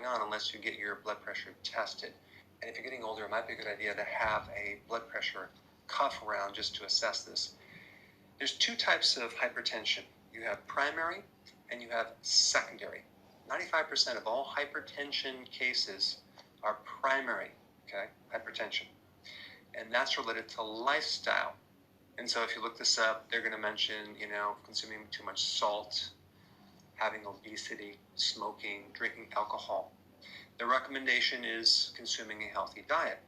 on unless you get your blood pressure tested. And if you're getting older, it might be a good idea to have a blood pressure cuff around just to assess this. There's two types of hypertension. You have primary and you have secondary. 95% of all hypertension cases are primary, okay, hypertension. And that's related to lifestyle. And so if you look this up, they're going to mention, consuming too much salt, having obesity, smoking, drinking alcohol. The recommendation is consuming a healthy diet.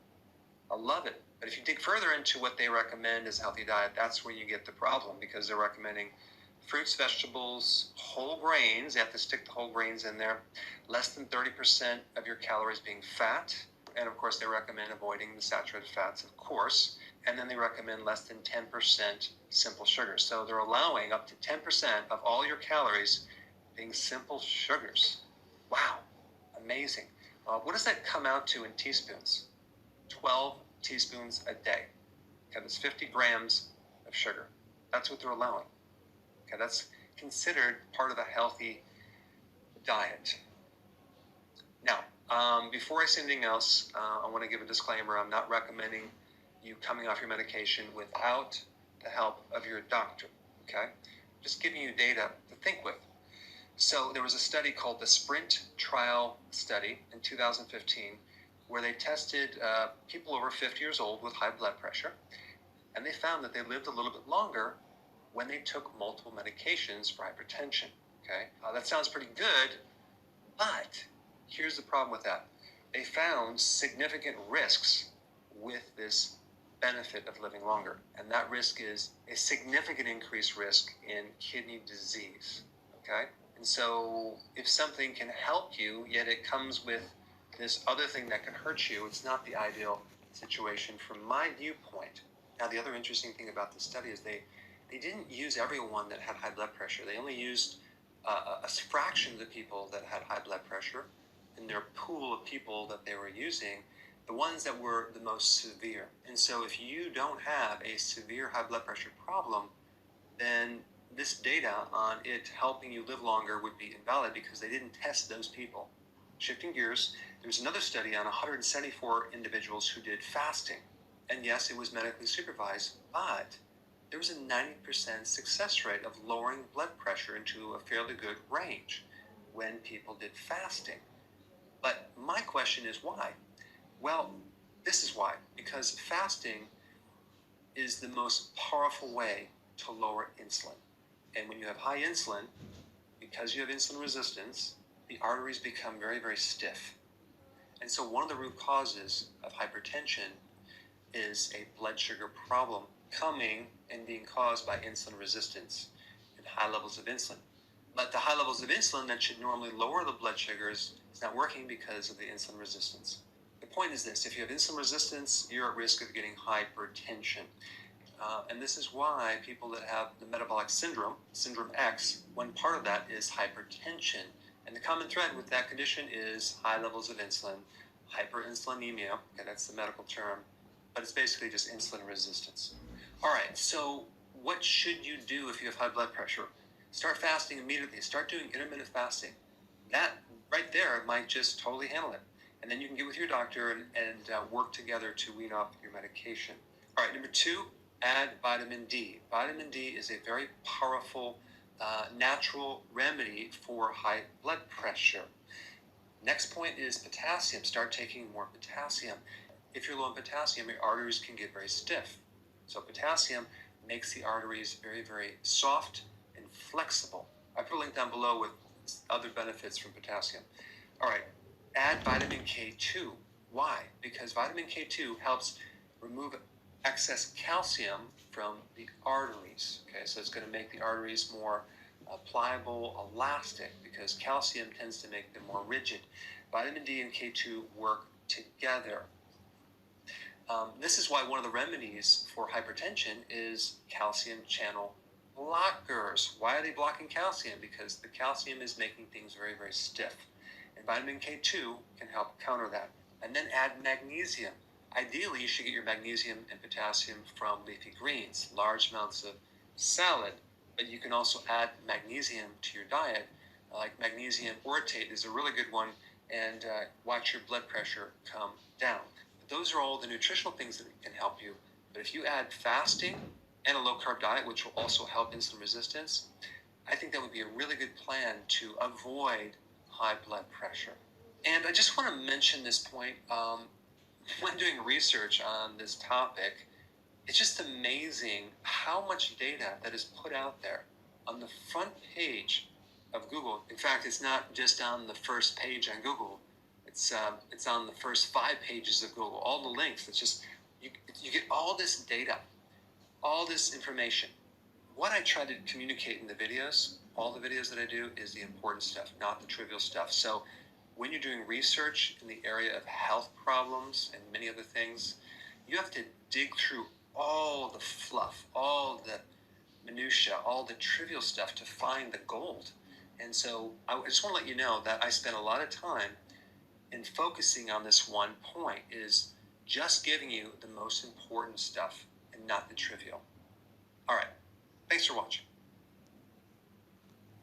I love it. But if you dig further into what they recommend as a healthy diet, that's where you get the problem, because they're recommending fruits, vegetables, whole grains. You have to stick the whole grains in there. Less than 30% of your calories being fat. And of course, they recommend avoiding the saturated fats, of course. And then they recommend less than 10% simple sugars. So they're allowing up to 10% of all your calories being simple sugars. Wow, amazing. What does that come out to in teaspoons? 12 teaspoons a day. Okay, that's 50 grams of sugar. That's what they're allowing. Okay, that's considered part of a healthy diet. Now, before I say anything else, I want to give a disclaimer. I'm not recommending you coming off your medication without the help of your doctor, okay? Just giving you data to think with. So there was a study called the SPRINT trial study in 2015 where they tested people over 50 years old with high blood pressure, and they found that they lived a little bit longer when they took multiple medications for hypertension, okay? That sounds pretty good, but here's the problem with that. They found significant risks with this benefit of living longer, and that risk is a significant increased risk in kidney disease, okay? And so if something can help you, yet it comes with this other thing that can hurt you, it's not the ideal situation from my viewpoint. Now, the other interesting thing about this study is they didn't use everyone that had high blood pressure. They only used a fraction of the people that had high blood pressure in their pool of people that they were using, the ones that were the most severe. And so if you don't have a severe high blood pressure problem, then this data on it helping you live longer would be invalid because they didn't test those people. Shifting gears, there was another study on 174 individuals who did fasting. And yes, it was medically supervised, but there was a 90% success rate of lowering blood pressure into a fairly good range when people did fasting. But my question is why? Well, this is why. Because fasting is the most powerful way to lower insulin. And when you have high insulin, because you have insulin resistance, the arteries become very, very stiff. And so one of the root causes of hypertension is a blood sugar problem coming and being caused by insulin resistance and high levels of insulin. But the high levels of insulin that should normally lower the blood sugars is not working because of the insulin resistance. The point is this: if you have insulin resistance, you're at risk of getting hypertension. And this is why people that have the metabolic syndrome, syndrome X, one part of that is hypertension. And the common thread with that condition is high levels of insulin, hyperinsulinemia, okay, that's the medical term, but it's basically just insulin resistance. All right, so what should you do if you have high blood pressure? Start fasting immediately. Start doing intermittent fasting. That right there might just totally handle it. And then you can get with your doctor and work together to wean off your medication. All right, number 2, add vitamin D. Vitamin D is a very powerful natural remedy for high blood pressure. Next point is potassium. Start taking more potassium. If you're low in potassium, your arteries can get very stiff. So potassium makes the arteries very, very soft and flexible. I put a link down below with other benefits from potassium. All right, add vitamin K2. Why? Because vitamin K2 helps remove excess calcium from the arteries. Okay, so it's going to make the arteries more pliable, elastic, because calcium tends to make them more rigid. Vitamin D and K2 work together. This is why one of the remedies for hypertension is calcium channel blockers. Why are they blocking calcium? Because the calcium is making things very, very stiff. And vitamin K2 can help counter that. And then add magnesium. Ideally, you should get your magnesium and potassium from leafy greens, large amounts of salad, but you can also add magnesium to your diet. Like magnesium orotate is a really good one and watch your blood pressure come down. But those are all the nutritional things that can help you. But if you add fasting and a low-carb diet, which will also help insulin resistance, I think that would be a really good plan to avoid high blood pressure. And I just want to mention this point. When doing research on this topic, it's just amazing how much data that is put out there on the front page of Google. In fact, it's not just on the first page on Google. It's on the first 5 pages of Google. All the links. It's just you get all this data, all this information. What I try to communicate in the videos, all the videos that I do, is the important stuff, not the trivial stuff. So when you're doing research in the area of health problems and many other things, you have to dig through all the fluff, all the minutia, all the trivial stuff to find the gold. And so I just want to let you know that I spent a lot of time in focusing on this one point, is just giving you the most important stuff and not the trivial. All right. Thanks for watching.